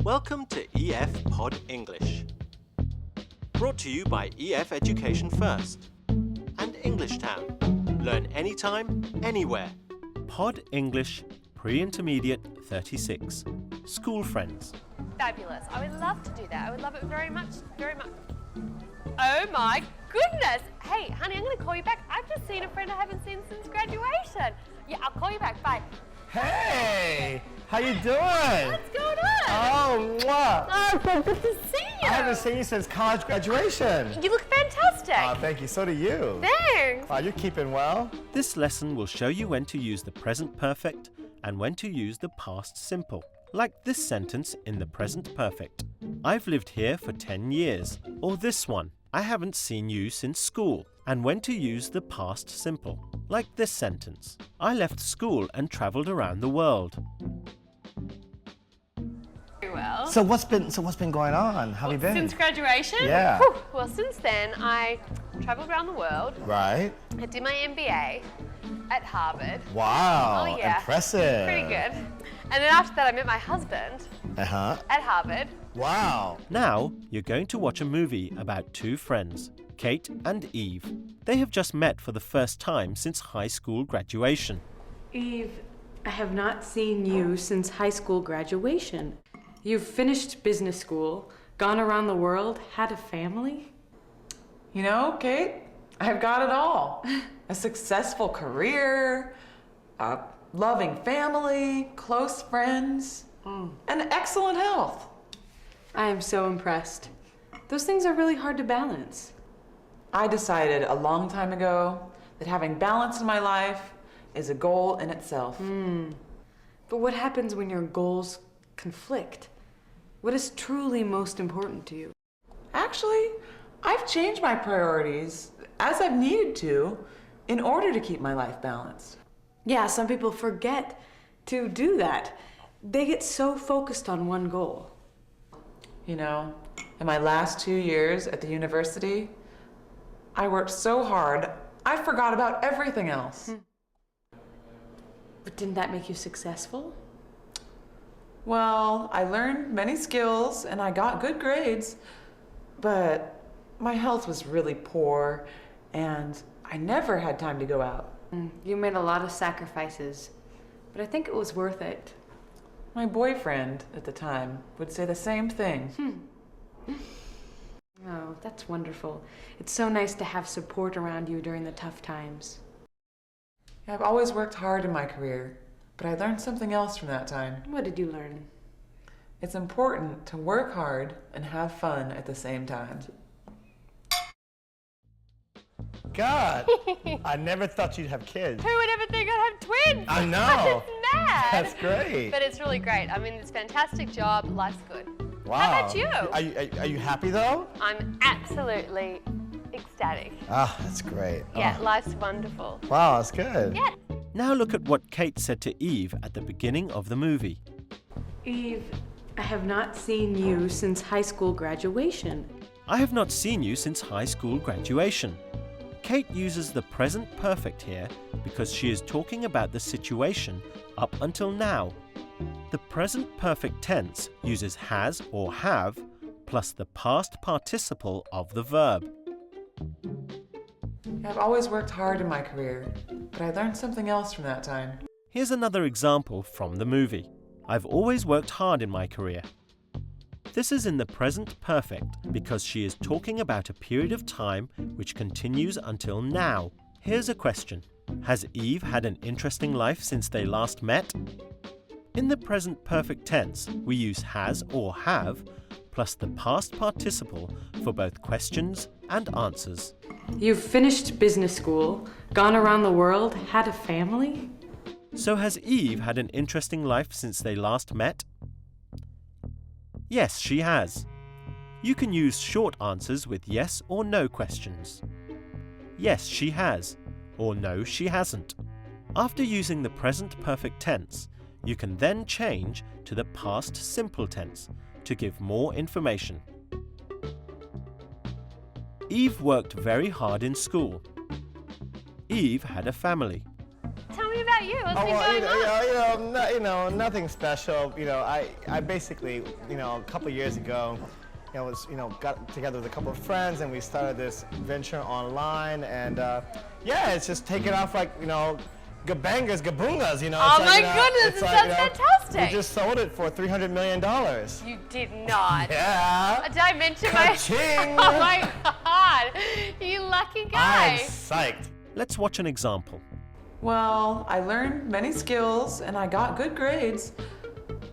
Welcome to EF Pod English. Brought to you by EF Education First and English Town. Learn anytime, anywhere. Pod English Pre-Intermediate 36. School Friends. Fabulous. I would love to do that. I would love it very much, very much. Oh my goodness. Hey, honey, I'm going to call you back. I've just seen a friend I haven't seen since graduation. Yeah, I'll call you back. Bye. Hey, how you doing? What's going on? Oh, mwah. Oh, so good to see you. I haven't seen you since college graduation. You look fantastic. Thank you. So do you. Thanks. You're keeping well. This lesson will show you when to use the present perfect and when to use the past simple. Like this sentence in the present perfect. I've lived here for 10 years. Or this one. I haven't seen you since school. And when to use the past simple. Like this sentence. I left school and travelled around the world. Very well. So what's been going on? How have you been? Since graduation? Yeah. Whew. Well, since then, I travelled around the world. Right. I did my MBA at Harvard. Wow. Oh, yeah. Impressive. Pretty good. And then after that, I met my husband Uh-huh. at Harvard. Wow. Now, you're going to watch a movie about two friends, Kate and Eve. They have just met for the first time since high school graduation. Eve, I have not seen you since high school graduation. You've finished business school, gone around the world, had a family? You know, Kate, I've got it all. A successful career, a loving family, close friends, and excellent health. I am so impressed. Those things are really hard to balance. I decided a long time ago that having balance in my life is a goal in itself. But what happens when your goals conflict? What is truly most important to you? Actually, I've changed my priorities as I've needed to in order to keep my life balanced. Yeah, some people forget to do that. They get so focused on one goal. You know, in my last 2 years at the university, I worked so hard, I forgot about everything else. But didn't that make you successful? Well, I learned many skills and I got good grades, but my health was really poor and I never had time to go out. You made a lot of sacrifices, but I think it was worth it. My boyfriend at the time would say the same thing. Oh, that's wonderful. It's so nice to have support around you during the tough times. I've always worked hard in my career, but I learned something else from that time. What did you learn? It's important to work hard and have fun at the same time. God, I never thought you'd have kids. Who would ever think I'd have twins? I know. It's mad. That's great. But it's really great. I mean, it's a fantastic job. Life's good. Wow. How about you? Are you happy though? I'm absolutely ecstatic. That's great. Yeah, life's wonderful. Wow, that's good. Yeah. Now look at what Kate said to Eve at the beginning of the movie. Eve, I have not seen you since high school graduation. I have not seen you since high school graduation. Kate uses the present perfect here because she is talking about the situation up until now. The present perfect tense uses has or have plus the past participle of the verb. I've always worked hard in my career, but I learned something else from that time. Here's another example from the movie. I've always worked hard in my career. This is in the present perfect because she is talking about a period of time which continues until now. Here's a question. Has Eve had an interesting life since they last met? In the present perfect tense, we use has or have plus the past participle for both questions and answers. You've finished business school, gone around the world, had a family? So has Eve had an interesting life since they last met? Yes, she has. You can use short answers with yes or no questions. Yes, she has, or no, she hasn't. After using the present perfect tense, you can then change to the past simple tense to give more information. Eve worked very hard in school. Eve had a family. Tell me about you. you? What's Oh, been well, going on? nothing special. I basically, a couple years ago, got together with a couple of friends and we started this venture online, and it's just taken off like, gabangers, gabungas, Oh my goodness, it sounds fantastic. We just sold it for $300 million. You did not. Yeah. Did I mention my... Ka-ching. Oh my God, you lucky guy. I'm psyched. Let's watch an example. Well, I learned many skills and I got good grades,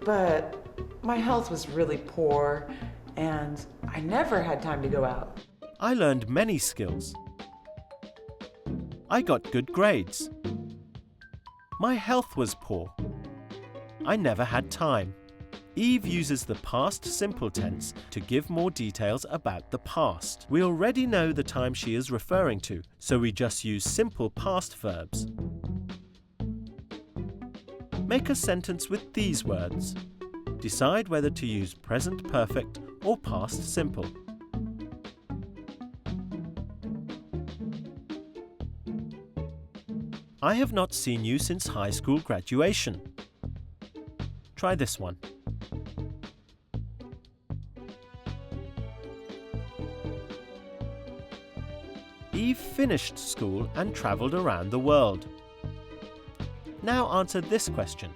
but my health was really poor and I never had time to go out. I learned many skills. I got good grades. My health was poor. I never had time. Eve uses the past simple tense to give more details about the past. We already know the time she is referring to, so we just use simple past verbs. Make a sentence with these words. Decide whether to use present perfect or past simple. I have not seen you since high school graduation. Try this one. Eve finished school and travelled around the world. Now answer this question.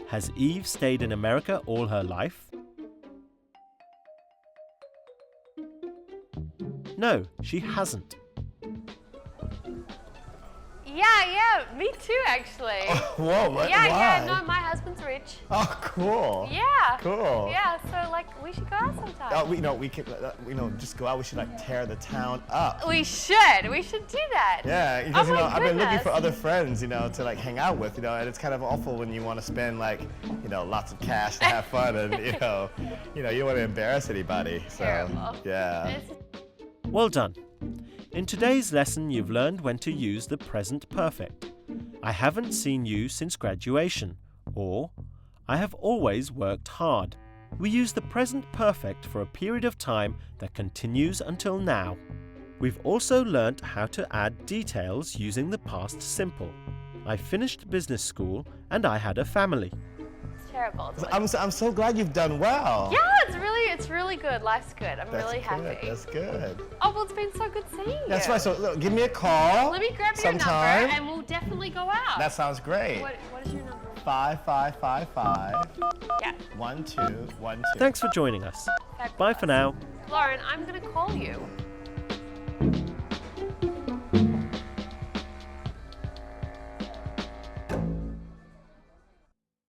Has Eve stayed in America all her life? No, she hasn't. Yeah, me too, actually. Whoa, what? Yeah, Why? no, my husband's rich. Oh, cool. Yeah. Cool. Yeah, so we should go out sometime. Oh, we can, just go out. We should tear the town up. We should do that. Yeah, because Oh my I've been looking goodness. for other friends, to hang out with, and it's kind of awful when you want to spend lots of cash to have fun, and you don't want to embarrass anybody. So, Terrible. yeah. It's- Well done. In today's lesson, you've learned when to use the present perfect. I haven't seen you since graduation, or I have always worked hard. We use the present perfect for a period of time that continues until now. We've also learnt how to add details using the past simple. I finished business school and I had a family. It's terrible. It's I'm so glad you've done well. yeah, it's really good. Life's good. I'm That's really good. happy. That's good. Oh, well, it's been so good seeing you. That's right. So look, give me a call. Let me grab your sometime. number and we'll definitely go out. That sounds great. What is your number? 5555 Yeah. 1212. Thanks for joining us. Bye for now. Lauren, I'm going to call you.